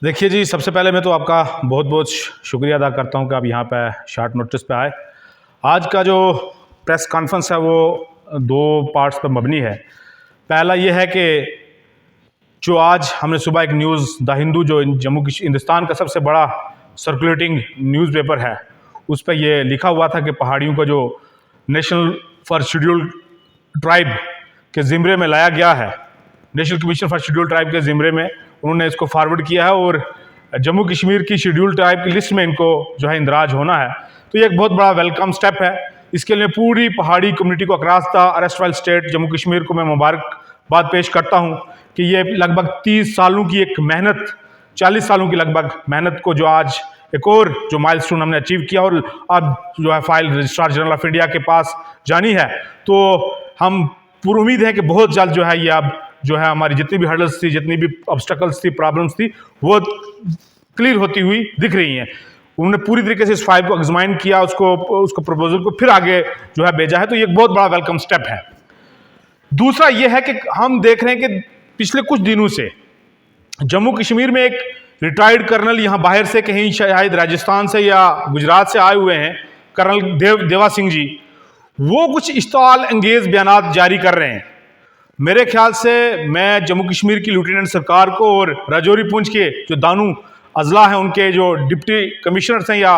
देखिए जी, सबसे पहले मैं तो आपका बहुत बहुत शुक्रिया अदा करता हूं कि आप यहाँ पे शॉर्ट नोटिस पे आए। आज का जो प्रेस कॉन्फ्रेंस है वो दो पार्ट्स पर मबनी है। पहला ये है कि जो आज हमने सुबह एक न्यूज़ द हिंदू, जो हिंदुस्तान का सबसे बड़ा सर्कुलेटिंग न्यूज़पेपर है, उस पर यह लिखा हुआ था कि पहाड़ियों का जो नेशनल फॉर शेड्यूल्ड ट्राइब के ज़िम्रे में लाया गया है, national commission for scheduled tribe के ज़िम्रे में उन्होंने इसको फॉरवर्ड किया है और जम्मू कश्मीर की शेड्यूल्ड ट्राइब की लिस्ट में इनको जो है इंदराज होना है। तो ये एक बहुत बड़ा वेलकम स्टेप है। इसके लिए पूरी पहाड़ी कम्युनिटी को across the erstwhile state Jammu Kashmir को मैं मुबारकबाद पेश करता हूँ कि ये लगभग 30 सालों की एक मेहनत, 40 सालों की लगभग मेहनत को जो आज एक और जो माइलस्टोन हमने अचीव किया और अब जो है file registrar general of India के पास जानी है। तो हम पूरी उम्मीद है कि बहुत जल्द जो है ये अब जो है हमारी जितनी भी हर्डल्स थी, जितनी भी ऑब्स्टेकल्स थी, प्रॉब्लम्स थी, वो क्लियर होती हुई दिख रही हैं। उन्होंने पूरी तरीके से इस फाइल को एग्जामाइन किया, उसको प्रपोजल को फिर आगे जो है भेजा है। तो ये एक बहुत बड़ा वेलकम स्टेप है। दूसरा ये है कि हम देख रहे हैं कि पिछले कुछ दिनों से जम्मू कश्मीर में एक रिटायर्ड कर्नल यहाँ बाहर से कहीं शायद राजस्थान से या गुजरात से आए हुए हैं, कर्नल देवा सिंह जी, वो कुछ इश्ताल अंगेज बयान जारी कर रहे हैं। मेरे ख्याल से मैं जम्मू कश्मीर की लेफ्टिनेंट सरकार को और राजौरी पुंछ के जो दानू अजला हैं, उनके जो डिप्टी कमिश्नर्स हैं या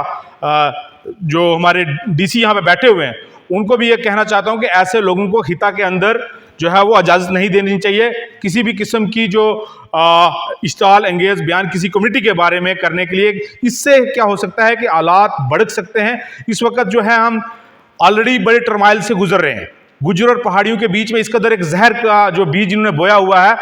जो हमारे डीसी यहाँ पे बैठे हुए हैं, उनको भी ये कहना चाहता हूँ कि ऐसे लोगों को खिता के अंदर जो है वो इजाज़त नहीं देनी चाहिए। किसी भी किस्म की जो इश्ताल अंगेज बयान किसी कम्युनिटी के बारे में करने के लिए, इससे क्या हो सकता है कि हालात भड़क सकते हैं। इस वक्त जो है हम ऑलरेडी बड़े टर्माइल से गुजर रहे हैं। गुज्जर और पहाड़ियों के बीच में इस कदर एक जहर का जो बीज इन्होंने बोया हुआ है,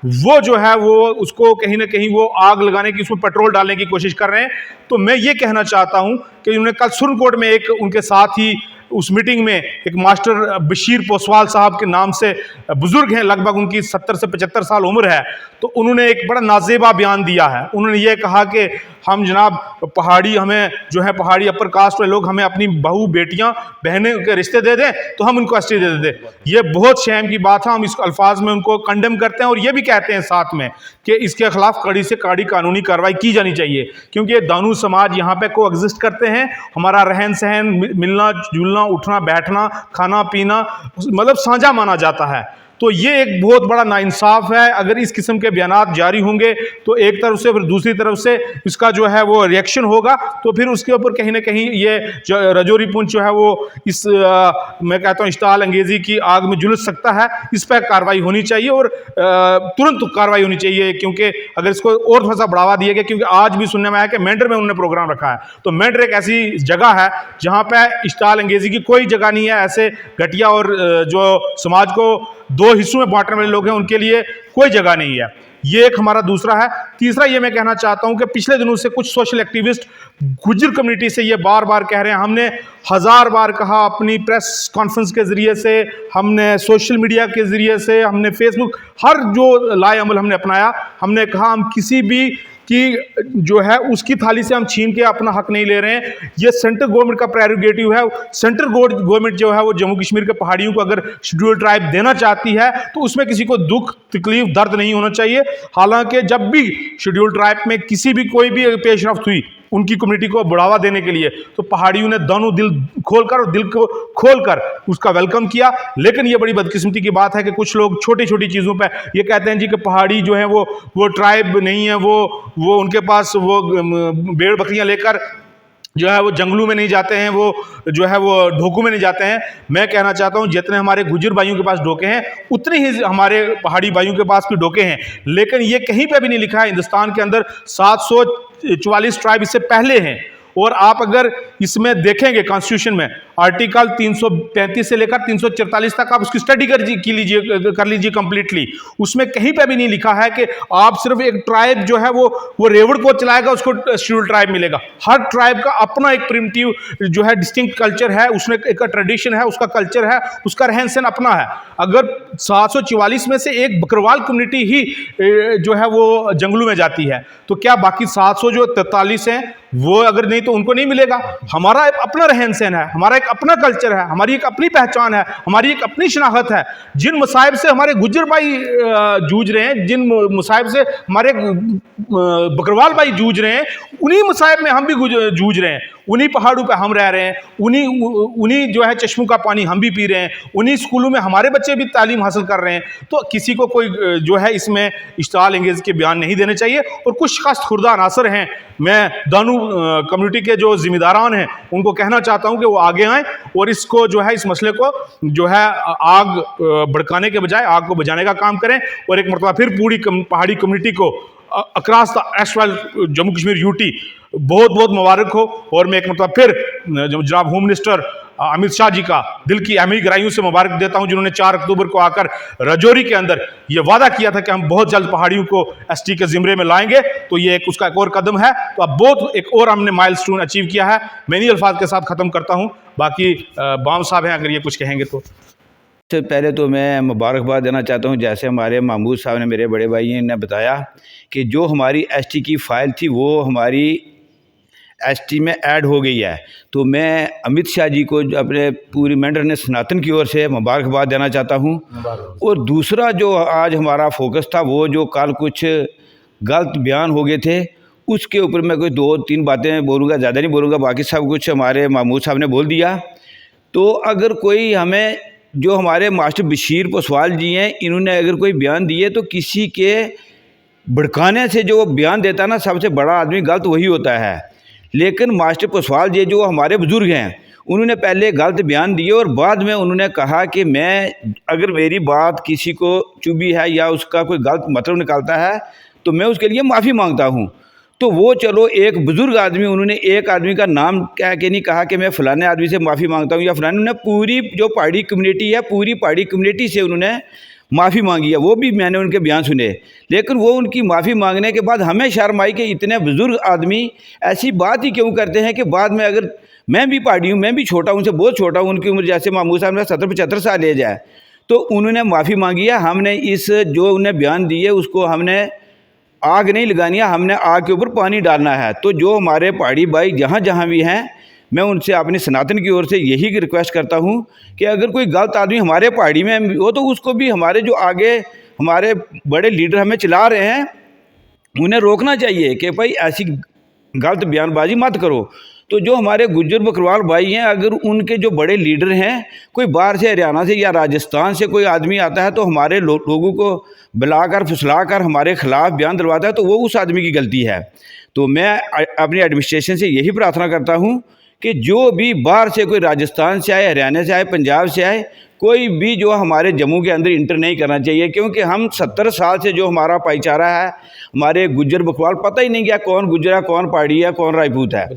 वो जो है वो उसको कहीं ना कहीं वो आग लगाने की, उसमें पेट्रोल डालने की कोशिश कर रहे हैं। तो मैं ये कहना चाहता हूं कि उन्होंने कल सुरनकोट में एक उनके साथ ही उस मीटिंग में एक मास्टर बशीर पोसवाल साहब के नाम से बुजुर्ग हैं, लगभग उनकी 70 से 75 साल उम्र है, तो उन्होंने एक बड़ा नाजेबा बयान दिया है। उन्होंने ये कहा कि हम जनाब पहाड़ी, हमें जो है पहाड़ी अपर कास्ट वाले लोग हमें अपनी बहू बेटियां बहनें के रिश्ते दे दें तो हम उनको कस्टडी दे दें। ये बहुत शर्म की बात है। हम इस अल्फाज में उनको कंडेम करते हैं और ये भी कहते हैं साथ में कि इसके खिलाफ कड़ी से कड़ी कानूनी कार्रवाई की जानी चाहिए, क्योंकि ये दानू समाज यहाँ पे को एग्जिस्ट करते हैं। हमारा रहन सहन, मिलना जुलना, उठना बैठना, खाना पीना मतलब साझा माना जाता है। तो ये एक बहुत बड़ा नाइंसाफ है। अगर इस किस्म के बयान जारी होंगे तो एक तरफ से, फिर दूसरी तरफ से इसका जो है वो रिएक्शन होगा, तो फिर उसके ऊपर कहीं ना कहीं ये राजौरी पुंछ जो है वो इस मैं कहता हूँ इश्ताल अंगेजी की आग में झुलस सकता है। इस पर कार्रवाई होनी चाहिए और तुरंत कार्रवाई होनी चाहिए, क्योंकि अगर इसको और थोड़ा सा बढ़ावा दिया गया, क्योंकि आज भी सुनने में आया कि मेंढर में उन्होंने प्रोग्राम रखा है। तो मेंढर एक ऐसी जगह है जहाँ पर इश्ताल अंगेजी की कोई जगह नहीं है। ऐसे घटिया और जो समाज को दो हिस्सों में बांटने वाले लोग हैं, उनके लिए कोई जगह नहीं है। ये एक हमारा दूसरा है। तीसरा ये मैं कहना चाहता हूं कि पिछले दिनों से कुछ सोशल एक्टिविस्ट गुज्जर कम्युनिटी से ये बार बार कह रहे हैं, हमने 1000 बार कहा, अपनी प्रेस कॉन्फ्रेंस के जरिए से, हमने सोशल मीडिया के जरिए से, हमने फेसबुक, हर जो लाए अमल हमने अपनाया, हमने कहा हम किसी भी कि जो है उसकी थाली से हम छीन के अपना हक नहीं ले रहे हैं। ये सेंट्रल गवर्नमेंट का प्रेरोगेटिव है। सेंट्रल गवर्नमेंट जो है वो जम्मू कश्मीर के पहाड़ियों को अगर शेड्यूल्ड ट्राइब देना चाहती है तो उसमें किसी को दुख, तकलीफ, दर्द नहीं होना चाहिए। हालांकि जब भी शेड्यूल्ड ट्राइब में किसी भी कोई भी पेशरफ्त हुई उनकी कम्युनिटी को बढ़ावा देने के लिए, तो पहाड़ियों ने दोनों दिल खोलकर और दिल को खोलकर उसका वेलकम किया। लेकिन ये बड़ी बदकिस्मती की बात है कि कुछ लोग छोटी छोटी चीज़ों पे ये कहते हैं जी कि पहाड़ी जो है वो ट्राइब नहीं है, वो उनके पास वो भेड़ बकरियां लेकर जो है वो जंगलों में नहीं जाते हैं, वो जो है वो ढोकों में नहीं जाते हैं। मैं कहना चाहता हूं जितने हमारे गुज्जर भाइयों के पास डोके हैं उतने ही हमारे पहाड़ी भाइयों के पास भी डोके हैं। लेकिन ये कहीं पे भी नहीं लिखा है हिंदुस्तान के अंदर 744 ट्राइब इससे पहले हैं। और आप अगर इसमें देखेंगे कॉन्स्टिट्यूशन में आर्टिकल 335 से लेकर 344 तक आप उसकी स्टडी कर लीजिए कंप्लीटली। उसमें कहीं पे भी नहीं लिखा है कि आप सिर्फ एक ट्राइब जो है वो रेवड़ को चलाएगा उसको शेड्यूल्ड ट्राइब मिलेगा। हर ट्राइब का अपना एक प्रिमिटिव जो है डिस्टिंक्ट कल्चर है, उसमें एक ट्रेडिशन है, उसका कल्चर है, उसका रहन सहन अपना है। अगर 744 में से एक बकरवाल कम्युनिटी ही जो है वो जंगलों में जाती है, तो क्या बाकी 743 हैं वो अगर नहीं तो उनको नहीं मिलेगा। हमारा एक अपना रहन सहन है, हमारा एक अपना कल्चर है, हमारी एक अपनी पहचान है, हमारी एक अपनी शनाख्त है। जिन मसाइब से हमारे गुज्जर भाई जूझ रहे हैं, जिन मसाइब से हमारे बकरवाल भाई जूझ रहे हैं, उन्हीं मसाइब में हम भी जूझ रहे हैं। उन्हीं पहाड़ों पे हम रह रहे हैं, उन्हीं जो है चश्मों का पानी हम भी पी रहे हैं, उन्हीं स्कूलों में हमारे बच्चे भी तालीम हासिल कर रहे हैं। तो किसी को कोई जो है इसमें इश्ताल अंगेज़ के बयान नहीं देने चाहिए। और कुछ खास खुर्दा अनासर हैं, मैं दानू कम्युनिटी के जो जिम्मेदारान हैं उनको कहना चाहता हूं कि वो आगे आएँ और इसको जो है इस मसले को जो है आग भड़काने के बजाय आग को बुझाने का काम करें। और एक मरतबा फिर पूरी पहाड़ी कम्युनिटी को across the astral Jammu Kashmir UT बहुत बहुत मुबारक हो। और मैं एक मतलब फिर जनाब होम मिनिस्टर अमित शाह जी का दिल की अहमी गहराइयों से मुबारक देता हूं, जिन्होंने 4 अक्टूबर को आकर राजौरी के अंदर ये वादा किया था कि हम बहुत जल्द पहाड़ियों को एसटी के जिम्मे में लाएंगे। तो ये उसका एक और कदम है। तो अब बहुत एक और हमने माइलस्टोन अचीव किया है। मैं इन्हीं अल्फाज के साथ ख़त्म करता हूँ। बाकी बाम साहब हैं, अगर ये कुछ कहेंगे तो। सबसे पहले तो मैं मुबारकबाद देना चाहता हूं, जैसे हमारे महमूद साहब ने, मेरे बड़े भाई ने बताया कि जो हमारी एसटी की फ़ाइल थी वो हमारी एसटी में ऐड हो गई है। तो मैं अमित शाह जी को अपने पूरी मेंढर सनातन की ओर से मुबारकबाद देना चाहता हूं। और दूसरा जो आज हमारा फोकस था, वो जो कल कुछ गलत बयान हो गए थे, उसके ऊपर मैं कोई 2-3 बातें बोलूँगा, ज़्यादा नहीं बोलूँगा। बाकी सब कुछ हमारे महमूद साहब ने बोल दिया। तो अगर कोई हमें, जो हमारे मास्टर बशीर पोसवाल जी हैं, इन्होंने अगर कोई बयान दिए तो किसी के भड़काने से जो बयान देता ना, सबसे बड़ा आदमी गलत वही होता है। लेकिन मास्टर पोसवाल जी जो हमारे बुज़ुर्ग हैं, उन्होंने पहले गलत बयान दिए और बाद में उन्होंने कहा कि मैं, अगर मेरी बात किसी को चुभी है या उसका कोई गलत मतलब निकालता है तो मैं उसके लिए माफ़ी मांगता हूँ। तो वो चलो एक बुज़ुर्ग आदमी, उन्होंने एक आदमी का नाम कह के नहीं कहा कि मैं फ़लाने आदमी से माफ़ी मांगता हूँ या फ़लाने, उन्होंने पूरी जो पहाड़ी कम्युनिटी है, पूरी पहाड़ी कम्युनिटी से उन्होंने माफ़ी मांगी है। वो भी मैंने उनके बयान सुने। लेकिन वो उनकी माफ़ी मांगने के बाद हमें शर्म आई कि इतने बुज़ुर्ग आदमी ऐसी बात ही क्यों करते हैं कि बाद में, अगर मैं भी पहाड़ी हूँ, मैं भी छोटा हूँ, उनसे बहुत छोटा हूँ, उनकी उम्र जैसे महमूद साहब ने 70-75 साल एज है, तो उन्होंने माफ़ी मांगी है। हमने इस जो उन्हें बयान दिए उसको हमने आग नहीं लगानी है, हमने आग के ऊपर पानी डालना है। तो जो हमारे पहाड़ी भाई जहाँ जहाँ भी हैं, मैं उनसे अपनी सनातन की ओर से यही रिक्वेस्ट करता हूँ कि अगर कोई गलत आदमी हमारे पहाड़ी में हो तो उसको भी, हमारे जो आगे हमारे बड़े लीडर हमें चला रहे हैं, उन्हें रोकना चाहिए कि भाई ऐसी गलत बयानबाजी मत करो। तो जो हमारे गुज्जर बकरवाल भाई हैं, अगर उनके जो बड़े लीडर हैं, कोई बाहर से, हरियाणा से या राजस्थान से कोई आदमी आता है तो हमारे लोगों को बुलाकर फुसलाकर हमारे ख़िलाफ़ बयान दिलवाता है, तो वो उस आदमी की गलती है। तो मैं अपनी एडमिनिस्ट्रेशन से यही प्रार्थना करता हूँ कि जो भी बाहर से, कोई राजस्थान से आए, हरियाणा से आए, पंजाब से आए, कोई भी जो हमारे जम्मू के अंदर इंटर नहीं करना चाहिए। क्योंकि हम 70 साल से जो हमारा भाईचारा है, हमारे गुज्जर बकरवाल, पता ही नहीं क्या कौन गुज्जर है, कौन पहाड़ी है, कौन राजपूत है।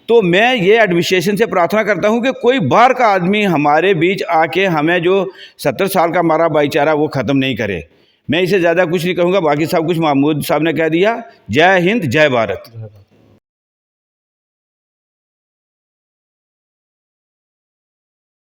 तो मैं ये एडमिनिस्ट्रेशन से प्रार्थना करता हूँ कि कोई बाहर का आदमी हमारे बीच आके हमें जो 70 साल का हमारा भाईचारा वो ख़त्म नहीं करे। मैं इसे ज़्यादा कुछ नहीं कहूँगा, बाकी सब कुछ महमूद साहब ने कह दिया। जय हिंद, जय भारत।